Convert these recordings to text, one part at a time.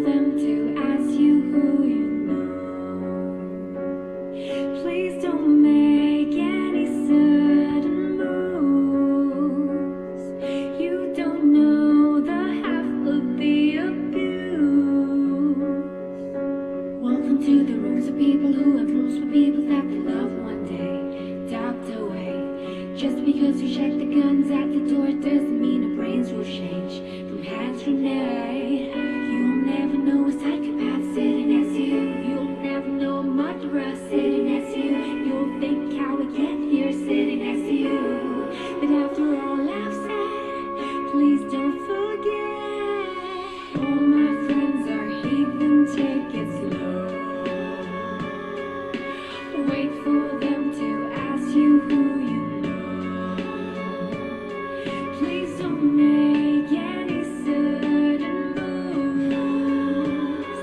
them to ask you who you know. Please don't make any sudden moves. You don't know the half of the abuse. Welcome to the rooms of people who have rooms for people that they love one day docked away. Just because you check the guns at the door doesn't mean our brains will change from hands to nay. You'll never know a psychopath sitting next to you. You'll never know a murderer sitting next to you. You'll think how we get here sitting next to you. But after all I've said, please don't forget. All my friends are heathen, take it slow. Wait for them to ask you who you know. Please don't make any sudden moves.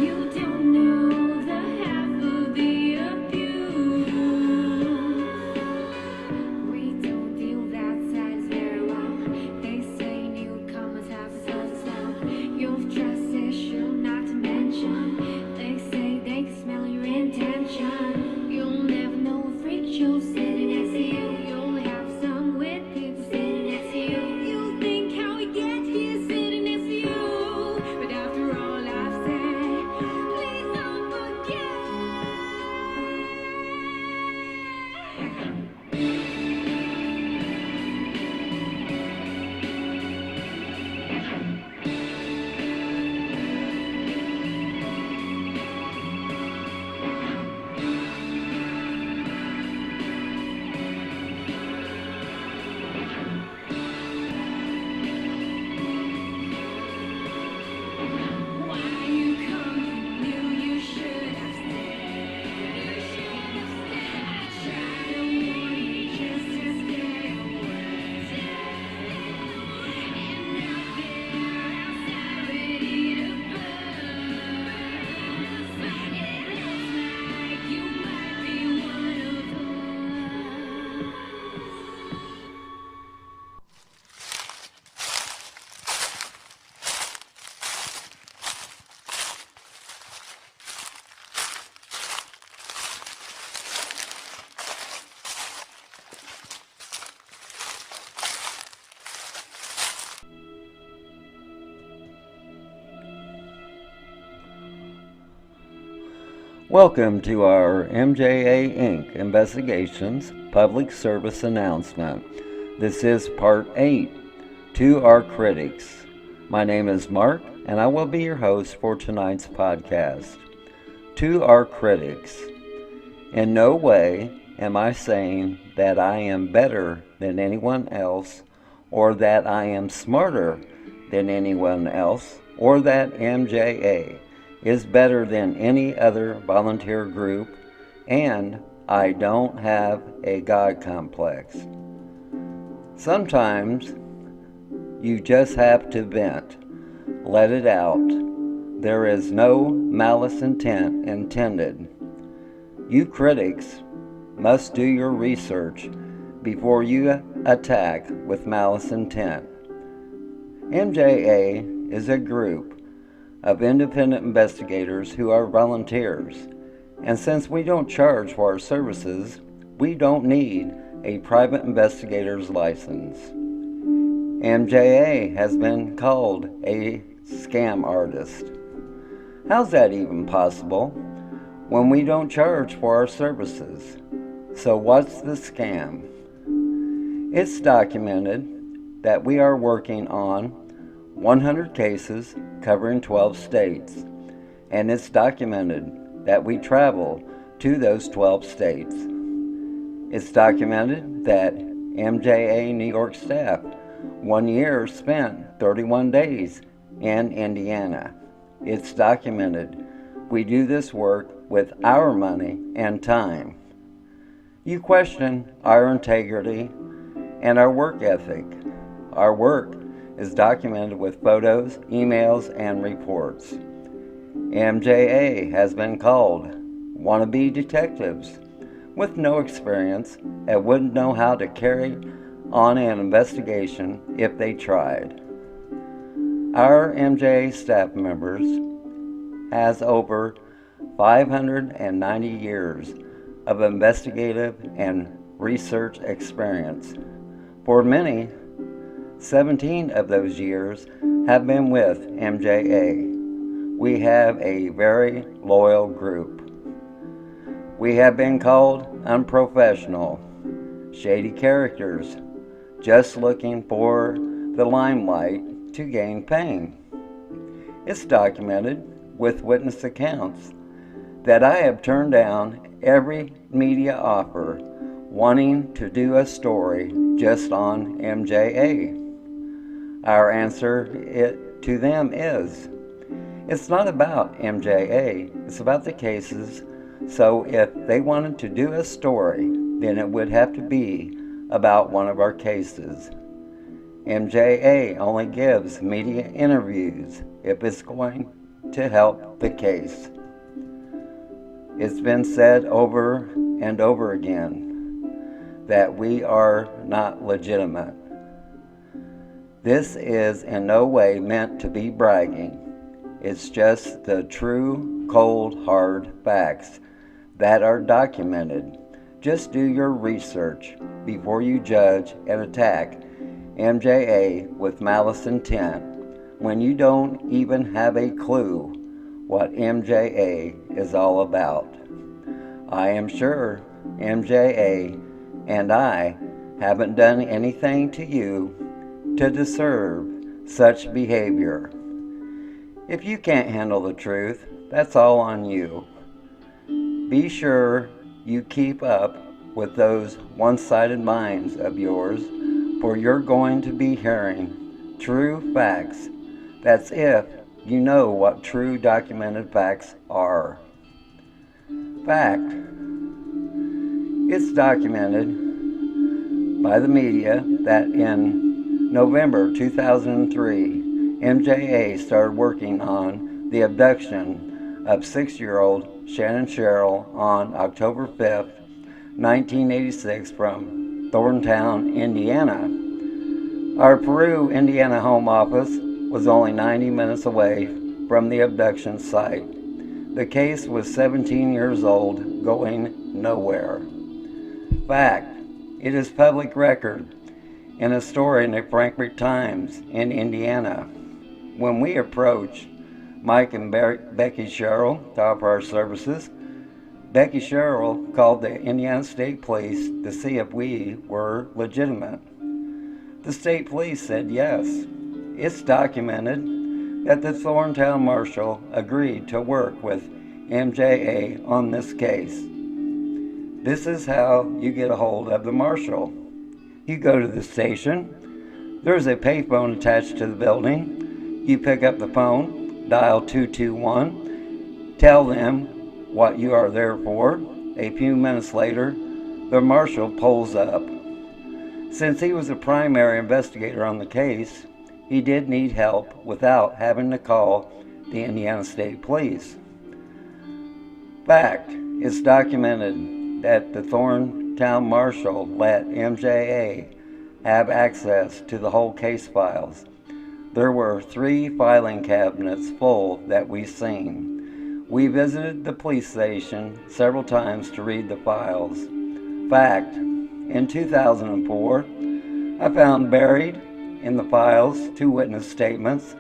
You don't know the half of the abuse. We don't deal that size very well. They say newcomers have a certain smell. You've trust issue not to mention. They say they can smell your intention. You'll never know a freak show sitting next to you. You'll have some with people sitting next to you. You'll think how we get here sitting next to you. But after all I've said, please don't forget. Why you come, you knew you should have stayed. I tried to warn you just to stay away. And now they're outside ready to bust. It looks like you might be one of us. Welcome to our MJA Inc. Investigations Public Service Announcement. This is Part 8, To Our Critics. My name is Mark, and I will be your host for tonight's podcast. To our critics. In no way am I saying that I am better than anyone else, or that I am smarter than anyone else, or that MJA is better than any other volunteer group, and I don't have a God complex. Sometimes you just have to vent, let it out. There is no malice intent intended. You critics must do your research before you attack with malice intent. MJA is a group of independent investigators who are volunteers, and since we don't charge for our services, we don't need a private investigator's license. MJA has been called a scam artist. How's that even possible when we don't charge for our services? So what's the scam? It's documented that we are working on 100 cases covering 12 states, and it's documented that we travel to those 12 states. It's documented that MJA New York staff 1 year spent 31 days in Indiana. It's documented we do this work with our money and time. You question our integrity and our work ethic. Our work is documented with photos, emails, and reports. MJA has been called wannabe detectives with no experience and wouldn't know how to carry on an investigation if they tried. Our MJA staff members has over 590 years of investigative and research experience. For many, 17 of those years have been with MJA. We have a very loyal group. We have been called unprofessional, shady characters, just looking for the limelight to gain fame. It's documented with witness accounts that I have turned down every media offer wanting to do a story just on MJA. Our answer to them is, it's not about MJA, it's about the cases. So if they wanted to do a story, then it would have to be about one of our cases. MJA only gives media interviews if it's going to help the case. It's been said over and over again that we are not legitimate. This is in no way meant to be bragging. It's just the true, cold, hard facts that are documented. Just do your research before you judge and attack MJA with malice intent when you don't even have a clue what MJA is all about. I am sure MJA and I haven't done anything to you to deserve such behavior. If you can't handle the truth, that's all on you. Be sure you keep up with those one-sided minds of yours, for you're going to be hearing true facts. That's if you know what true documented facts are. Fact. It's documented by the media that in November 2003, MJA started working on the abduction of 6-year-old Shannon Sherrill on October 5th, 1986 from Thorntown, Indiana. Our Peru, Indiana home office was only 90 minutes away from the abduction site. The case was 17 years old, going nowhere. Fact, it is public record in a story in the Frankfurt Times in Indiana. When we approached Mike and Becky Sherrill to offer our services, Becky Sherrill called the Indiana State Police to see if we were legitimate. The state police said yes. It's documented that the Thorntown Marshal agreed to work with MJA on this case. This is how you get a hold of the Marshal. You go to the station. There's a payphone attached to the building. You pick up the phone, dial 221, tell them what you are there for. A few minutes later, the Marshal pulls up. Since he was the primary investigator on the case, he did need help without having to call the Indiana State Police. Fact, it's documented that the Thorntown Marshal let MJA have access to the whole case files. There were 3 filing cabinets full that we seen. We visited the police station several times to read the files. Fact, in 2004, I found buried in the files 2 witness statements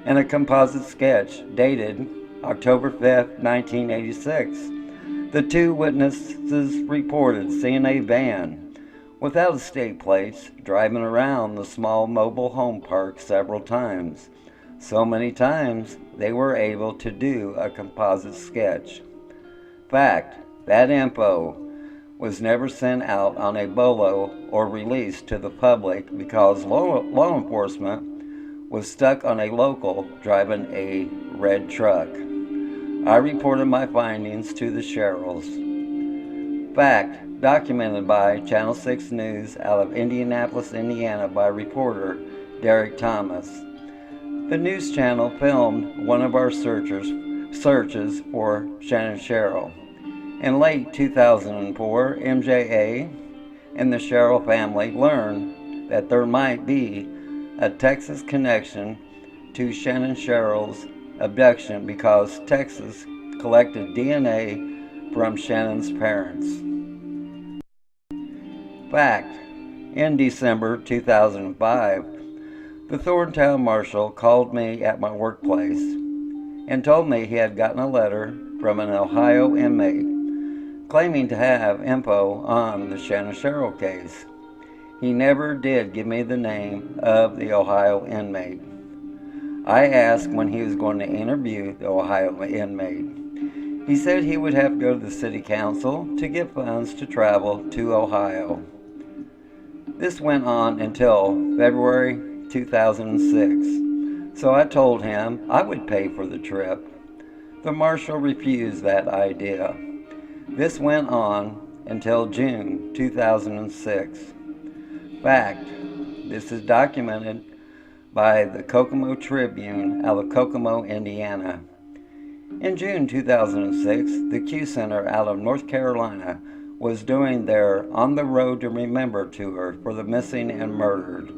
and a composite sketch dated October 5th, 1986. The 2 witnesses reported seeing a van without estate plates driving around the small mobile home park several times. So many times they were able to do a composite sketch. Fact, that info was never sent out on a bolo or released to the public because law enforcement was stuck on a local driving a red truck. I reported my findings to the Sherrills. Fact, documented by Channel 6 News out of Indianapolis, Indiana by reporter Derek Thomas. The news channel filmed one of our searches for Shannon Sherrill. In late 2004, MJA and the Sherrill family learned that there might be a Texas connection to Shannon Sherrill's abduction because Texas collected DNA from Shannon's parents. Fact: in December 2005, the Thorntown Marshal called me at my workplace and told me he had gotten a letter from an Ohio inmate claiming to have info on the Shannon Sherrill case. He never did give me the name of the Ohio inmate. I asked when he was going to interview the Ohio inmate. He said he would have to go to the city council to get funds to travel to Ohio. This went on until February 2006, so I told him I would pay for the trip. The marshal refused that idea. This went on until June 2006. Fact: this is documented by the Kokomo Tribune out of Kokomo, Indiana. In June 2006, the Q Center out of North Carolina was doing their On the Road to Remember tour for the missing and murdered.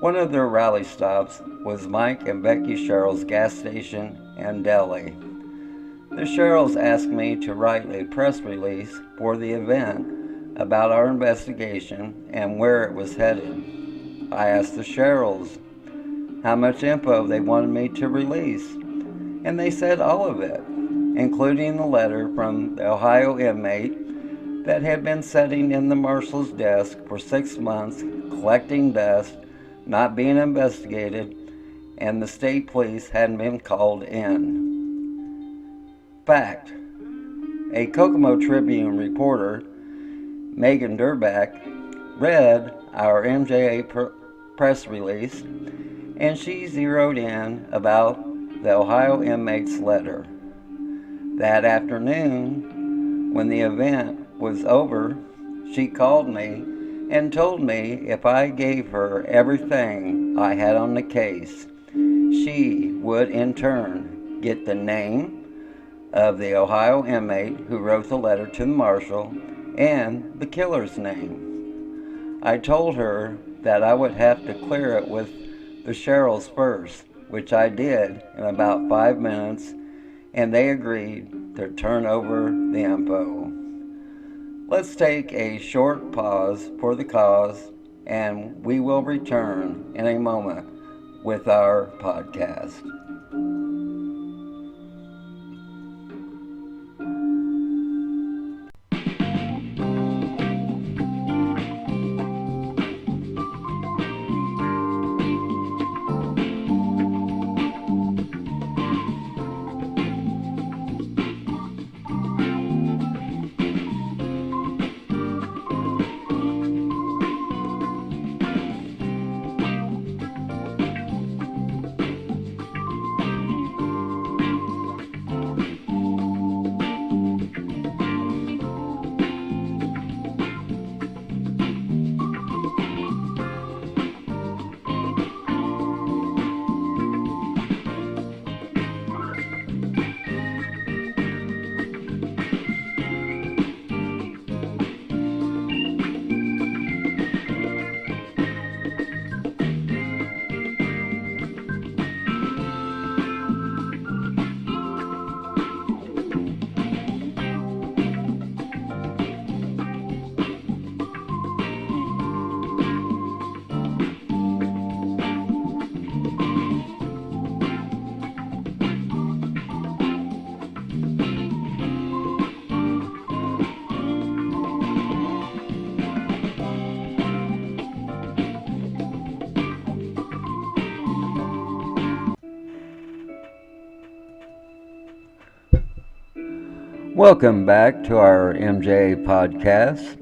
One of their rally stops was Mike and Becky Sherrill's gas station and deli. The Sherrills asked me to write a press release for the event about our investigation and where it was headed. I asked the Sherrills how much info they wanted me to release, and they said all of it, including the letter from the Ohio inmate that had been sitting in the marshal's desk for 6 months, collecting dust, not being investigated, and the state police hadn't been called in. Fact: a Kokomo Tribune reporter, Megan Durback, read our MJA press release, and she zeroed in about the Ohio inmate's letter. That afternoon, when the event was over, she called me and told me if I gave her everything I had on the case, she would in turn get the name of the Ohio inmate who wrote the letter to the marshal and the killer's name. I told her that I would have to clear it with the Sherrills first, which I did in about 5 minutes, and they agreed to turn over the info. Let's take a short pause for the cause, and we will return in a moment with our podcast. Welcome back to our MJ podcast.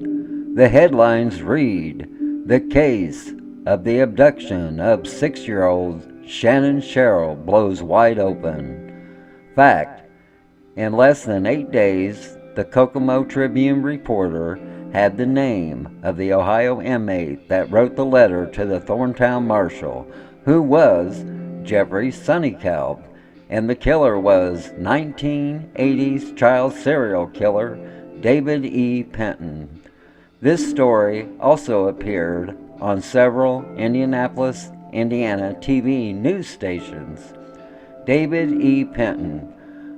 The headlines read, "The case of the abduction of 6-year-old Shannon Sherrill blows wide open." Fact: in less than 8 days, the Kokomo Tribune reporter had the name of the Ohio inmate that wrote the letter to the Thorntown Marshal, who was Jeffrey Sunnykalb, and the killer was 1980s child serial killer David E. Penton. This story also appeared on several Indianapolis, Indiana TV news stations. David E. Penton,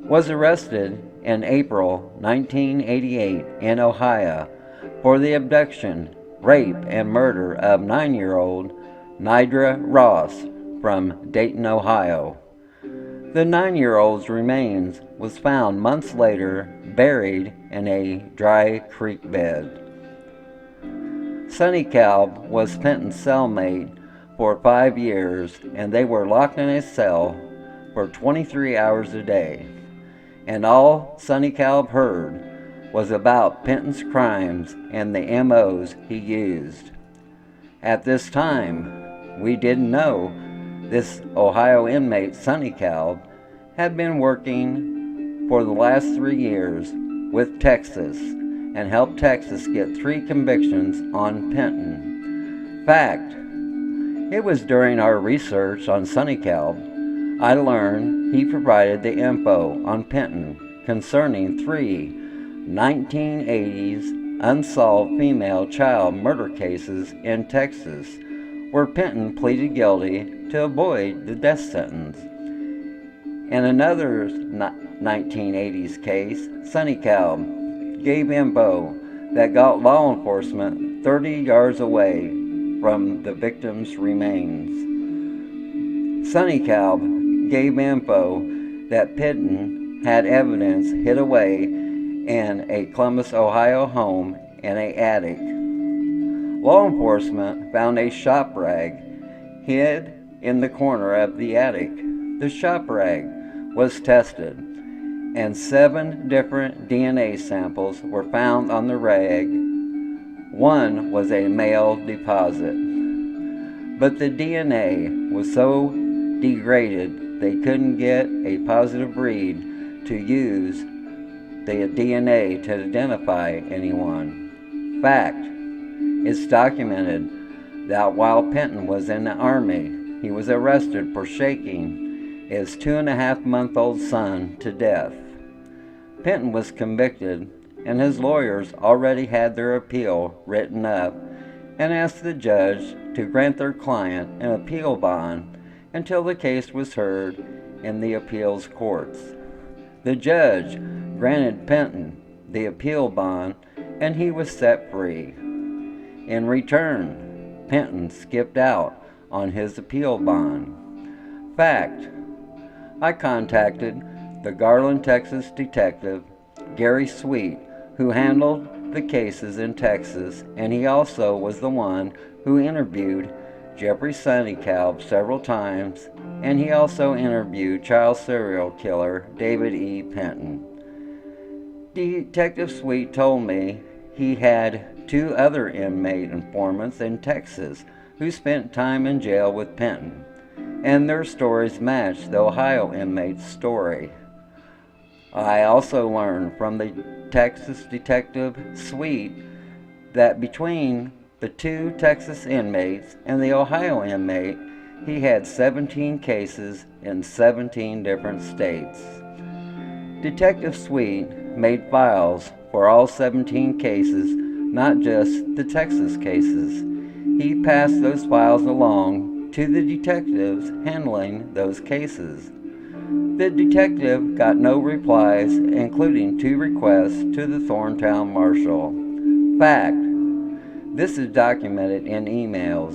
was arrested in April 1988 in Ohio for the abduction, rape, and murder of 9-year-old Nidra Ross from Dayton, Ohio. The 9-year-old's remains was found months later buried in a dry creek bed. Sonny Kalb was Penton's cellmate for 5 years, and they were locked in a cell for 23 hours a day. And all Sonny Kalb heard was about Penton's crimes and the MOs he used. At this time, we didn't know this Ohio inmate, Sonny Kalb, had been working for the last 3 years with Texas and helped Texas get 3 convictions on Penton. Fact, it was during our research on Sonny Kalb I learned he provided the info on Penton concerning 3 1980s unsolved female child murder cases in Texas, where Penton pleaded guilty to avoid the death sentence. In another 1980s case, Sonny Kalb gave info that got law enforcement 30 yards away from the victim's remains. Sonny Kalb gave info that Penton had evidence hid away in a Columbus, Ohio home in an attic. Law enforcement found a shop rag hid in the corner of the attic. The shop rag was tested, and 7 different DNA samples were found on the rag. One was a male deposit, but the DNA was so degraded they couldn't get a positive read to use the DNA to identify anyone. Fact, it's documented that while Penton was in the Army, he was arrested for shaking his 2.5-month-old son to death. Penton was convicted, and his lawyers already had their appeal written up and asked the judge to grant their client an appeal bond until the case was heard in the appeals courts. The judge granted Penton the appeal bond, and he was set free. In return, Penton skipped out on his appeal bond. Fact, I contacted the Garland, Texas detective Gary Sweet, who handled the cases in Texas, and he also was the one who interviewed Jeffrey Sonny Kalb several times, and he also interviewed child serial killer David E. Penton. Detective Sweet told me he had 2 other inmate informants in Texas who spent time in jail with Penton, and their stories matched the Ohio inmate's story. I also learned from the Texas detective Sweet that between the 2 Texas inmates and the Ohio inmate, he had 17 cases in 17 different states. Detective Sweet made files for all 17 cases, not just the Texas cases. He passed those files along to the detectives handling those cases. The detective got no replies, including 2 requests to the Thorntown Marshal. Fact, this is documented in emails.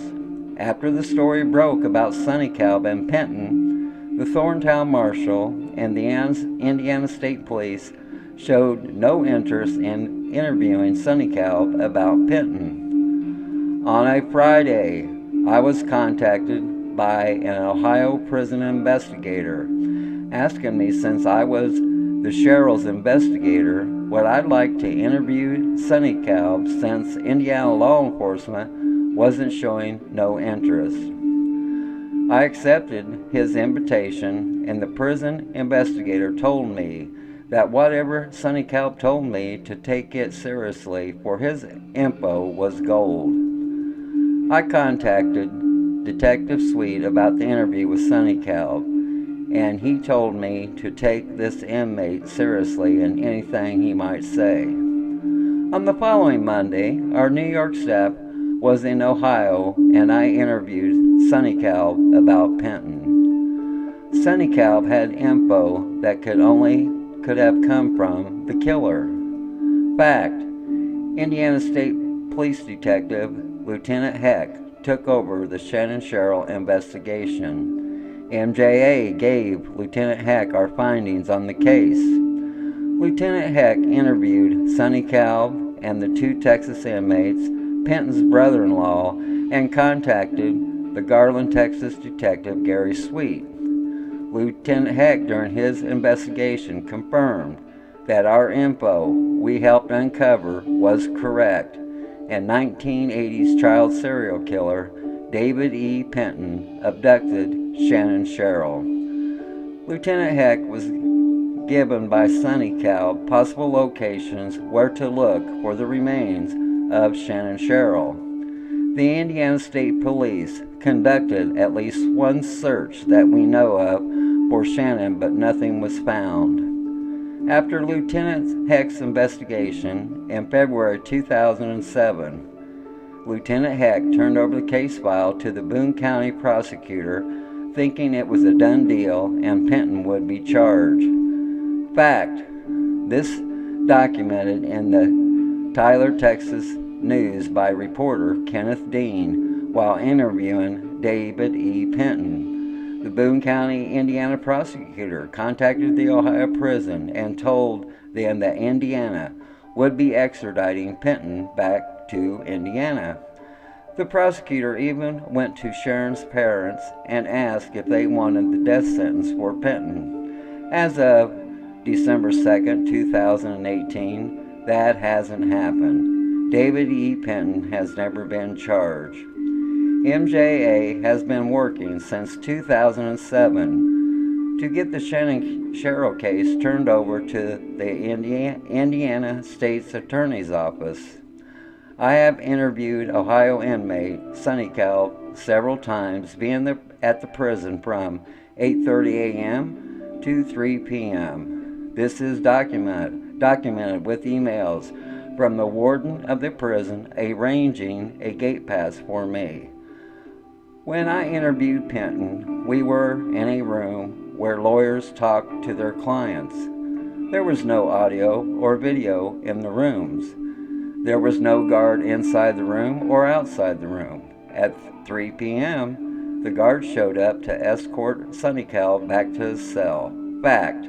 After the story broke about Sonny Kalb and Penton, the Thorntown Marshal and the Indiana State Police showed no interest in interviewing Sonny Kalb about Penton. On a Friday, I was contacted by an Ohio prison investigator asking me, since I was the sheriff's investigator, would I like to interview Sonny Kalb since Indiana law enforcement wasn't showing no interest. I accepted his invitation, and the prison investigator told me that whatever Sonny Kalb told me to take it seriously, for his info was gold. I contacted Detective Sweet about the interview with Sonny Kalb, and he told me to take this inmate seriously in anything he might say. On the following Monday, our New York staff was in Ohio, and I interviewed Sonny Kalb about Penton. Sonny Calv had info that could have come from the killer. Fact: Indiana State Police Detective Lieutenant Heck took over the Shannon Sherrill investigation. MJA gave Lieutenant Heck our findings on the case. Lieutenant Heck interviewed Sonny Calv and the 2 Texas inmates, Penton's brother-in-law, and contacted the Garland, Texas detective Gary Sweet. Lieutenant Heck, during his investigation, confirmed that our info we helped uncover was correct, and 1980s child serial killer David E. Penton abducted Shannon Sherrill. Lieutenant Heck was given by Sonny Calv possible locations where to look for the remains of Shannon Sherrill. The Indiana State Police conducted at least one search that we know of for Shannon, but nothing was found. After Lieutenant Heck's investigation in February 2007, Lieutenant Heck turned over the case file to the Boone County prosecutor, thinking it was a done deal and Penton would be charged. Fact: this documented in the Tyler, Texas News by reporter Kenneth Dean while interviewing David E. Penton. The Boone County, Indiana prosecutor contacted the Ohio prison and told them that Indiana would be extraditing Penton back to Indiana. The prosecutor even went to Sharon's parents and asked if they wanted the death sentence for Penton. As of December 2nd, 2018, that hasn't happened. David E. Penton has never been charged. MJA has been working since 2007 to get the Shannon Sherrill case turned over to the Indiana State's Attorney's Office. I have interviewed Ohio inmate Sonny Calv several times, being at the prison from 8:30 a.m. to 3 p.m. This is documented with emails from the warden of the prison arranging a gate pass for me. When I interviewed Penton, we were in a room where lawyers talked to their clients. There was no audio or video in the rooms. There was no guard inside the room or outside the room. At 3 p.m., the guard showed up to escort Sonny Calv back to his cell. Fact: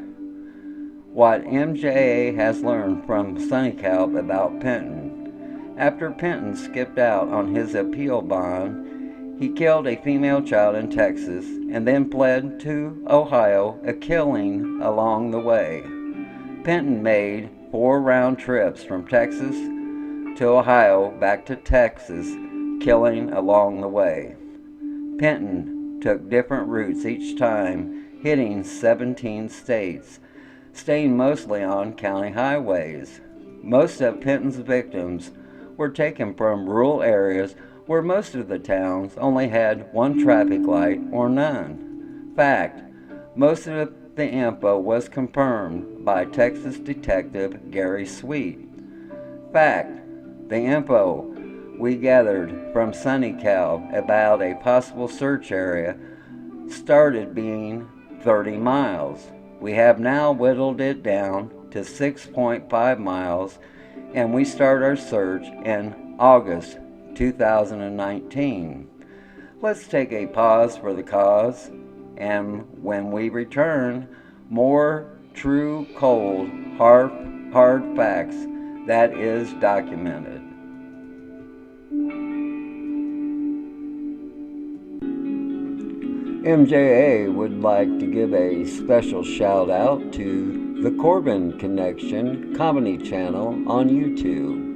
what MJA has learned from Sonny Calv about Penton. After Penton skipped out on his appeal bond, he killed a female child in Texas and then fled to Ohio, a killing along the way. Penton made 4 round trips from Texas to Ohio back to Texas, killing along the way. Penton took different routes each time, hitting 17 states, staying mostly on county highways. Most of Penton's victims were taken from rural areas where most of the towns only had 1 traffic light or none. Fact: most of the info was confirmed by Texas detective Gary Sweet. Fact: the info we gathered from Sonny Calv about a possible search area started being 30 miles. We have now whittled it down to 6.5 miles, and we start our search in August 2019. Let's take a pause for the cause, and when we return, more true, cold, hard facts that is documented. MJA would like to give a special shout out to the Corbin Connection comedy channel on YouTube.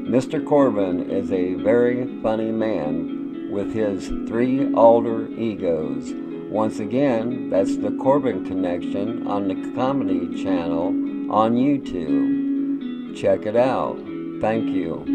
Mr. Corbin is a very funny man with his 3 alter egos. Once again, that's the Corbin Connection on the comedy channel on YouTube. Check it out. Thank you.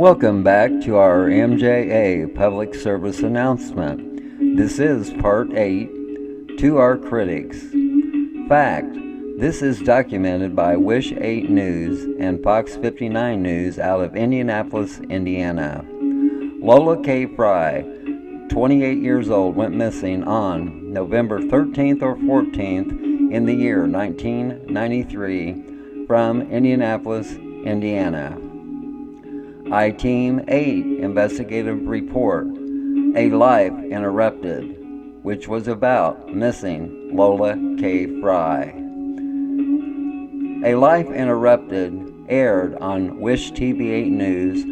Welcome back to our MJA public service announcement. This is part 8, To Our Critics. Fact: this is documented by Wish 8 News and Fox 59 News out of Indianapolis, Indiana. Lola K. Fry, 28 years old, went missing on November 13th or 14th in the year 1993 from Indianapolis, Indiana. I-Team 8 investigative report, A Life Interrupted, which was about missing Lola K. Fry. A Life Interrupted aired on Wish TV 8 News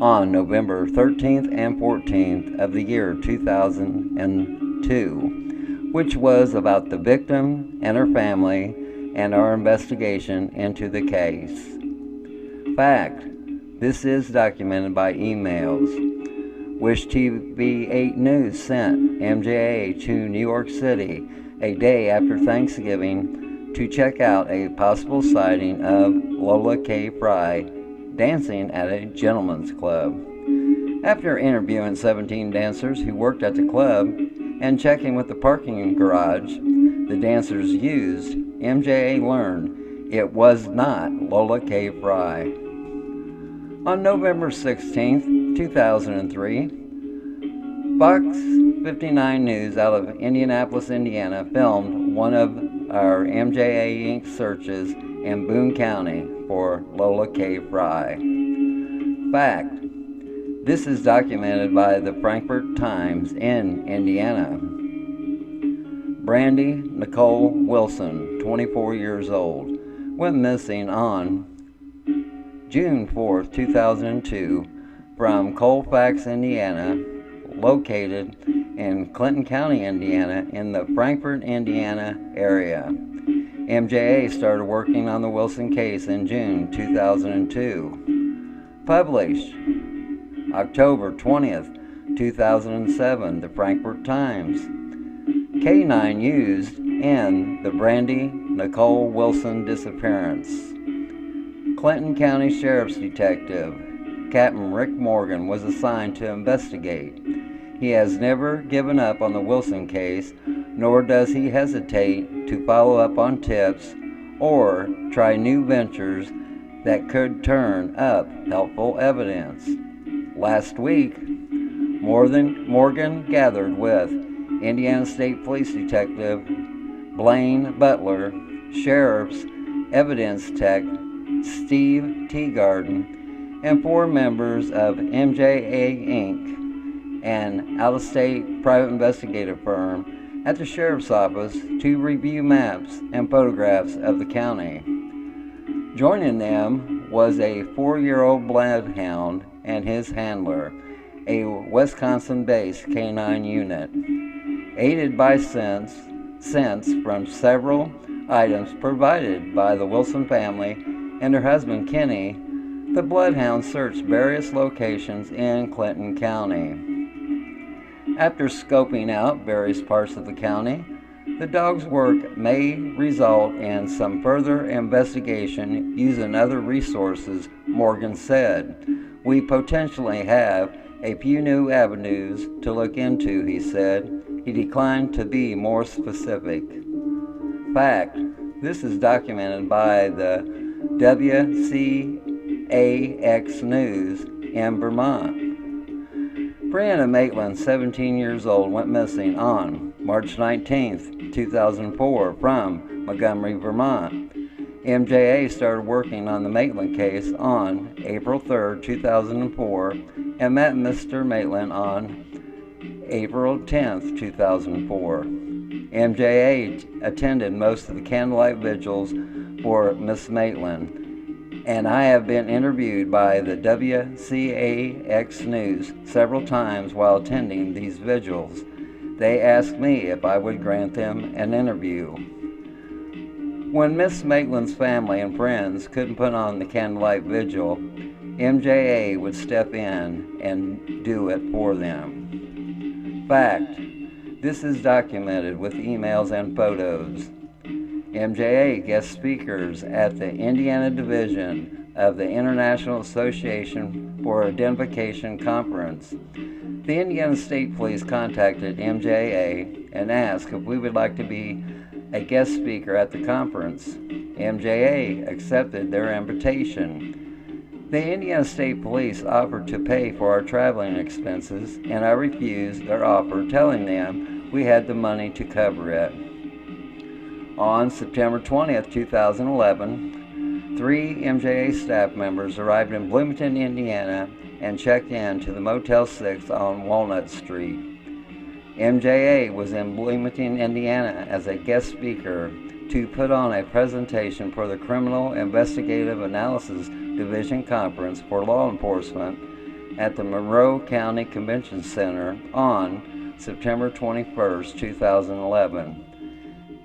on November 13th and 14th of the year 2002, which was about the victim and her family and our investigation into the case. Fact: this is documented by emails. Wish TV 8 News sent MJA to New York City a day after Thanksgiving to check out a possible sighting of Lola K. Fry dancing at a gentleman's club. After interviewing 17 dancers who worked at the club and checking with the parking garage the dancers used, MJA learned it was not Lola K. Fry. On November 16, 2003, Fox 59 News out of Indianapolis, Indiana filmed one of our MJA Inc. searches in Boone County for Lola K. Fry. Fact: this is documented by the Frankfurt Times in Indiana. Brandy Nicole Wilson, 24 years old, went missing on June 4, 2002, from Colfax, Indiana, located in Clinton County, Indiana, in the Frankfurt, Indiana area. MJA started working on the Wilson case in June 2002. Published October 20th, 2007, the Frankfurt Times. K9 used in the Brandy Nicole Wilson disappearance. Clinton County Sheriff's Detective Captain Rick Morgan was assigned to investigate. He has never given up on the Wilson case, nor does he hesitate to follow up on tips or try new ventures that could turn up helpful evidence. Last week, Morgan gathered with Indiana State Police Detective Blaine Butler, Sheriff's Evidence Tech Steve Teagarden, and 4 members of MJA Inc., an out-of-state private investigative firm, at the Sheriff's Office to review maps and photographs of the county. Joining them was a 4-year-old bloodhound and his handler, a Wisconsin-based K9 unit. Aided by scents from several items provided by the Wilson family and her husband Kenny, the bloodhound searched various locations in Clinton County. After scoping out various parts of the county, the dog's work may result in some further investigation using other resources, Morgan said. We potentially have a few new avenues to look into, he said. He declined to be more specific. Fact: this is documented by the WCAX News in Vermont. Brianna Maitland, 17 years old, went missing on March 19, 2004 from Montgomery, Vermont. MJA started working on the Maitland case on April 3, 2004 and met Mr. Maitland on April 10, 2004. MJA attended most of the candlelight vigils for Miss Maitland, and I have been interviewed by the WCAX News several times while attending these vigils. They asked me if I would grant them an interview. When Miss Maitland's family and friends couldn't put on the candlelight vigil, MJA would step in and do it for them. Fact: this is documented with emails and photos. MJA guest speakers at the Indiana Division of the International Association for Identification Conference. The Indiana State Police contacted MJA and asked if we would like to be a guest speaker at the conference. MJA accepted their invitation. The Indiana State Police offered to pay for our traveling expenses, and I refused their offer, telling them we had the money to cover it. On September 20th, 2011, 3 MJA staff members arrived in Bloomington, Indiana, and checked in to the Motel 6 on Walnut Street. MJA was in Bloomington, Indiana as a guest speaker to put on a presentation for the Criminal Investigative Analysis Division Conference for Law Enforcement at the Monroe County Convention Center on September 21, 2011.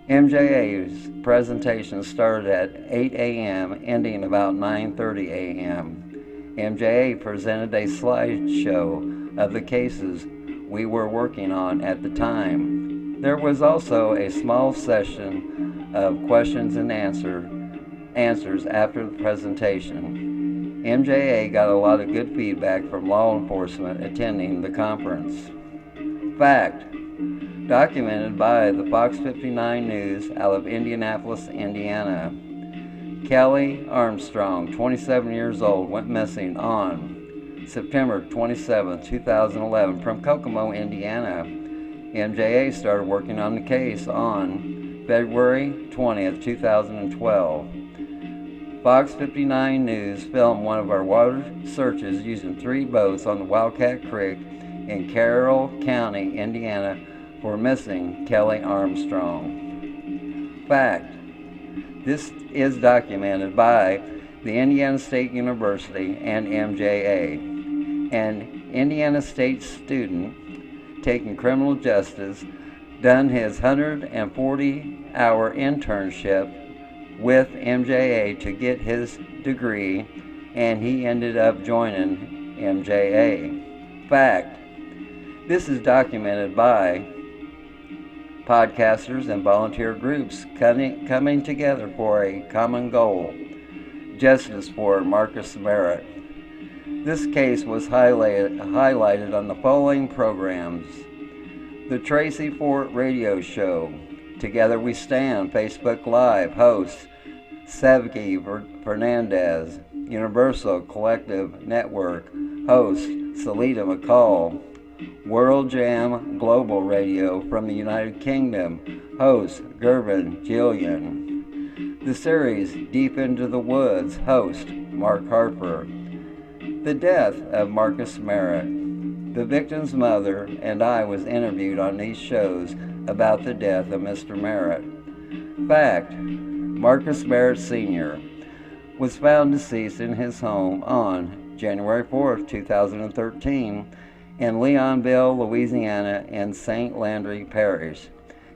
MJA's presentation started at 8 a.m., ending about 9:30 a.m. MJA presented a slideshow of the cases we were working on at the time. There was also a small session of questions and answers after the presentation. MJA got a lot of good feedback from law enforcement attending the conference. Fact: documented by the Fox 59 News out of Indianapolis, Indiana. Kelly Armstrong, 27 years old, went missing on September 27, 2011 from Kokomo, Indiana. MJA started working on the case on February 20th, 2012. Fox 59 News filmed one of our water searches using 3 boats on the Wildcat Creek in Carroll County, Indiana, for missing Kelly Armstrong. Fact: this is documented by the Indiana State University and MJA. An Indiana State student taking criminal justice done his 140-hour internship with MJA to get his degree, and he ended up joining MJA. Fact: this is documented by podcasters and volunteer groups coming together for a common goal: justice for Marcus Merritt. This case was highlighted on the following programs: The Tracy Fort Radio Show, Together We Stand, Facebook Live, host Sevgi Fernandez, Universal Collective Network, host Salita McCall, World Jam Global Radio from the United Kingdom, host Gervin Jillian. The series Deep Into the Woods, host Mark Harper. The death of Marcus Merritt. The victim's mother and I was interviewed on these shows about the death of Mr. Merritt. Fact: Marcus Merritt Sr. was found deceased in his home on January 4, 2013 in Leonville, Louisiana in St. Landry Parish.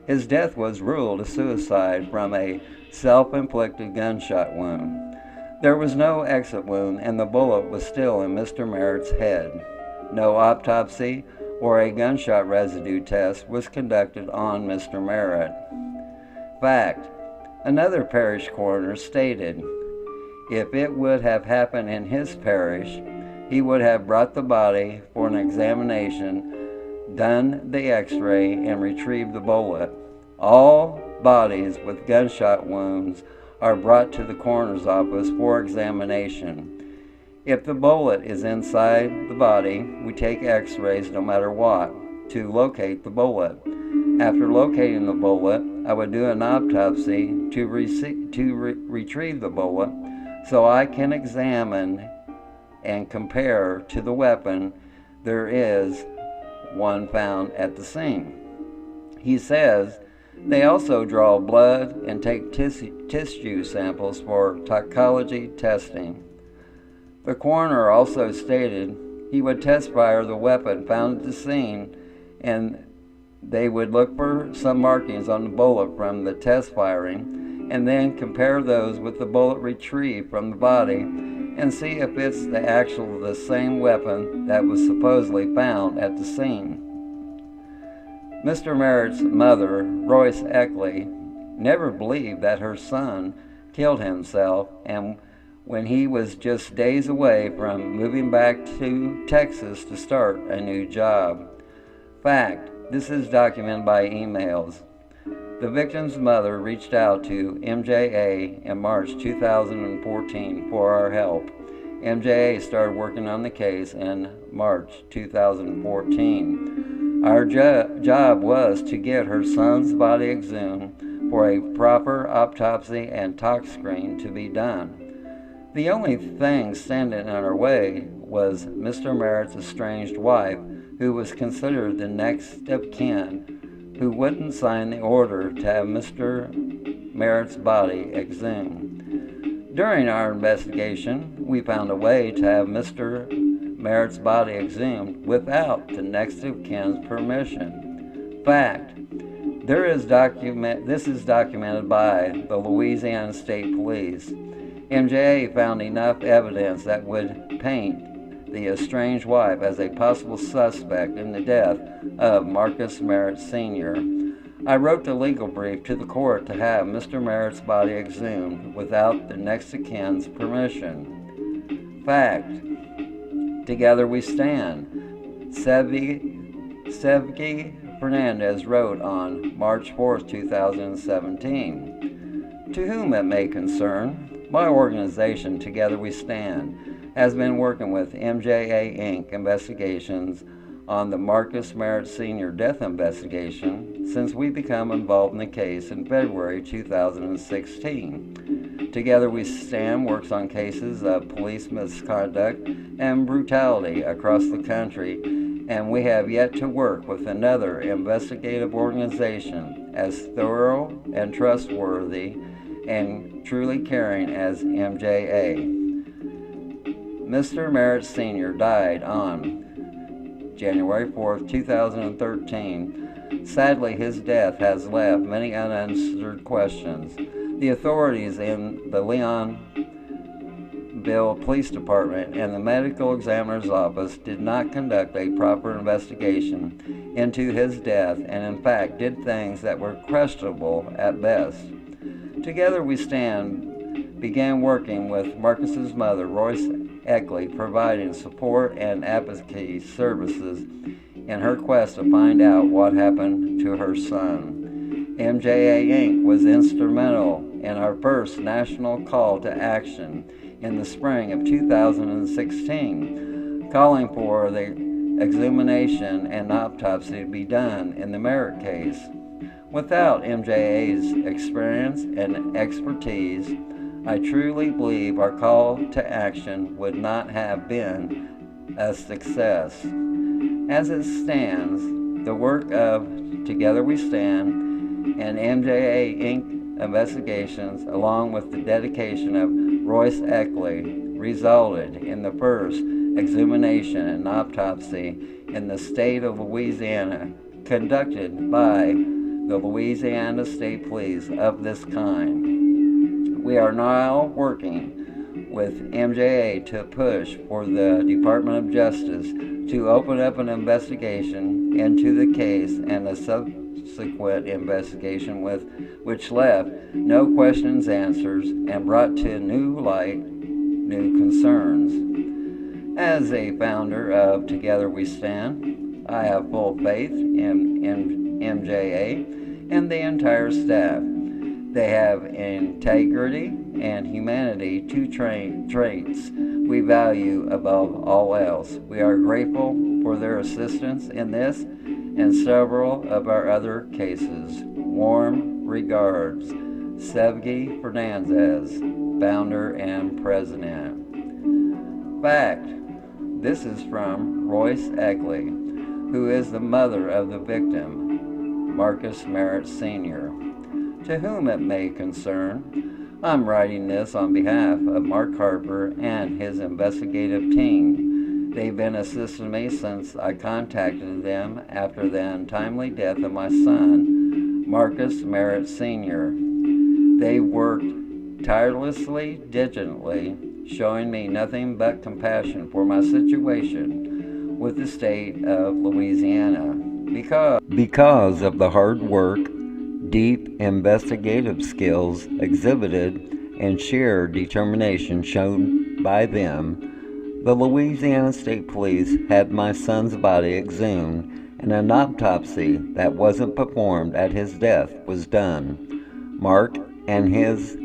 His death was ruled a suicide from a self-inflicted gunshot wound. There was no exit wound and the bullet was still in Mr. Merritt's head. No autopsy or a gunshot residue test was conducted on Mr. Merritt. Fact: another parish coroner stated if it would have happened in his parish, he would have brought the body for an examination, done the x-ray, and retrieved the bullet. All bodies with gunshot wounds are brought to the coroner's office for examination. If the bullet is inside the body, we take x-rays no matter what to locate the bullet. After locating the bullet, I would do an autopsy to retrieve the bullet so I can examine and compare to the weapon. There is one found at the scene. He says they also draw blood and take tissue samples for toxicology testing. The coroner also stated he would test fire the weapon found at the scene, and they would look for some markings on the bullet from the test firing and then compare those with the bullet retrieved from the body and see if it's the same weapon that was supposedly found at the scene. Mr. Merritt's mother, Royce Eckley, never believed that her son killed himself and when he was just days away from moving back to Texas to start a new job. Fact, this is documented by emails. The victim's mother reached out to MJA in March 2014 for our help. MJA started working on the case in March 2014. Our job was to get her son's body exhumed for a proper autopsy and tox screen to be done. The only thing standing in our way was Mr. Merritt's estranged wife, who was considered the next of kin, who wouldn't sign the order to have Mr. Merritt's body exhumed. During our investigation, we found a way to have Mr. Merritt's body exhumed without the next of kin's permission. Fact, this is documented by the Louisiana State Police. MJA found enough evidence that would paint the estranged wife as a possible suspect in the death of Marcus Merritt Sr. I wrote the legal brief to the court to have Mr. Merritt's body exhumed without the next of kin's permission. Fact, together we stand. Sevgi Fernandez wrote on March 4, 2017. To whom it may concern, my organization, Together We Stand, has been working with MJA Inc. investigations on the Marcus Merritt Sr. death investigation since we became involved in the case in February 2016. Together We Stand works on cases of police misconduct and brutality across the country, and we have yet to work with another investigative organization as thorough and trustworthy and truly caring as MJA. Mr. Merritt Sr. died on January 4, 2013. Sadly, his death has left many unanswered questions. The authorities in the Leonville Police Department and the medical examiner's office did not conduct a proper investigation into his death and in fact did things that were questionable at best. Together We Stand began working with Marcus's mother, Royce Eckley, providing support and advocacy services in her quest to find out what happened to her son. MJA Inc. was instrumental in our first national call to action in the spring of 2016, calling for the exhumation and autopsy to be done in the Merritt case. Without MJA's experience and expertise, I truly believe our call to action would not have been a success. As it stands, the work of Together We Stand and MJA Inc. investigations, along with the dedication of Royce Eckley, resulted in the first exhumation and autopsy in the state of Louisiana conducted by the Louisiana State Police of this kind. We are now working with MJA to push for the Department of Justice to open up an investigation into the case and a subsequent investigation which left no questions answered and brought to new light new concerns. As a founder of Together We Stand, I have full faith in MJA and the entire staff. They have integrity and humanity, two traits we value above all else. We are grateful for their assistance in this and several of our other cases. Warm regards, Sevgi Fernandez, founder and president. Fact, this is from Royce Eckley, who is the mother of the victim, Marcus Merritt Sr. To whom it may concern, I'm writing this on behalf of Mark Harper and his investigative team. They've been assisting me since I contacted them after the untimely death of my son, Marcus Merritt Sr. They worked tirelessly, diligently, showing me nothing but compassion for my situation with the state of Louisiana. Because of the hard work, deep investigative skills exhibited, and sheer determination shown by them, the Louisiana State Police had my son's body exhumed, and an autopsy that wasn't performed at his death was done. Mark and his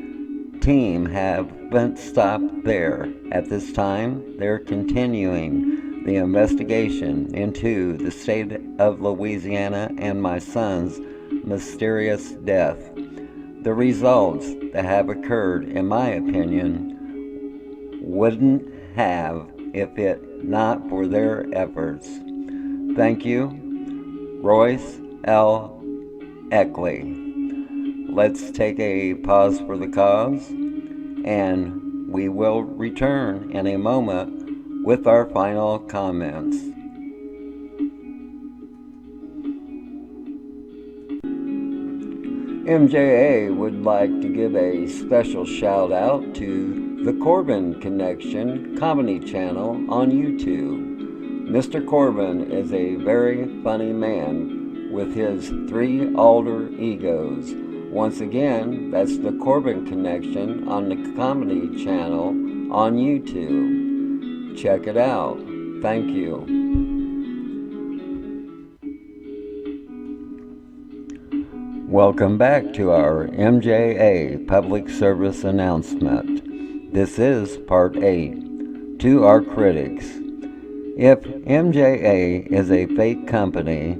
team haven't stopped there. At this time, they're continuing the investigation into the state of Louisiana and my son's mysterious death. The results that have occurred, in my opinion, wouldn't have if it not for their efforts. Thank you, Royce L. Eckley. Let's take a pause for the cause, and we will return in a moment with our final comments. MJA would like to give a special shout out to the Corbin Connection comedy channel on YouTube. Mr. Corbin is a very funny man with his 3 alter egos. Once again, that's the Corbin Connection on the comedy channel on YouTube. Check it out. Thank you. Welcome back to our MJA public service announcement. This is part 8. To our critics. If MJA is a fake company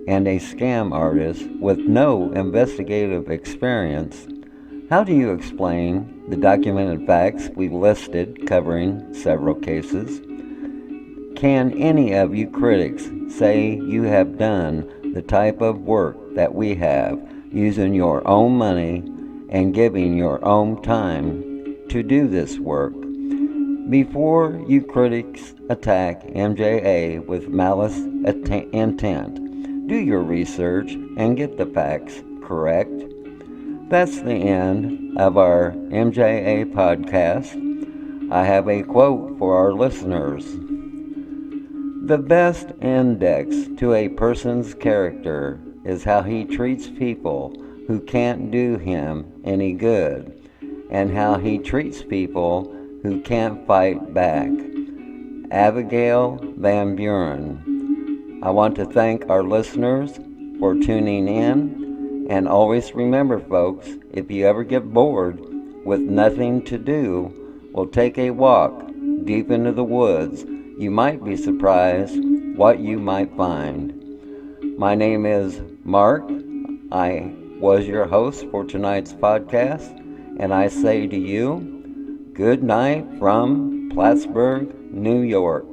and a scam artist with no investigative experience, how do you explain the documented facts we've listed covering several cases? Can any of you critics say you have done the type of work that we have, using your own money and giving your own time to do this work? Before you critics attack MJA with malice intent, do your research and get the facts correct. That's the end of our MJA podcast. I have a quote for our listeners. The best index to a person's character is how he treats people who can't do him any good, and how he treats people who can't fight back. Abigail Van Buren. I want to thank our listeners for tuning in, and always remember, folks, if you ever get bored with nothing to do, well, take a walk deep into the woods. You might be surprised what you might find. My name is Mark. I was your host for tonight's podcast, and I say to you, good night from Plattsburgh, New York.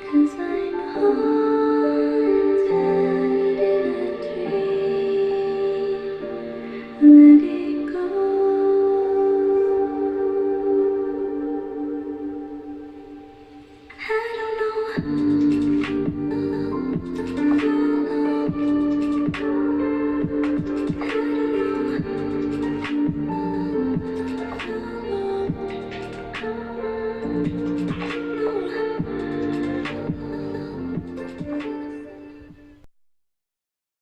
'cause I'm home.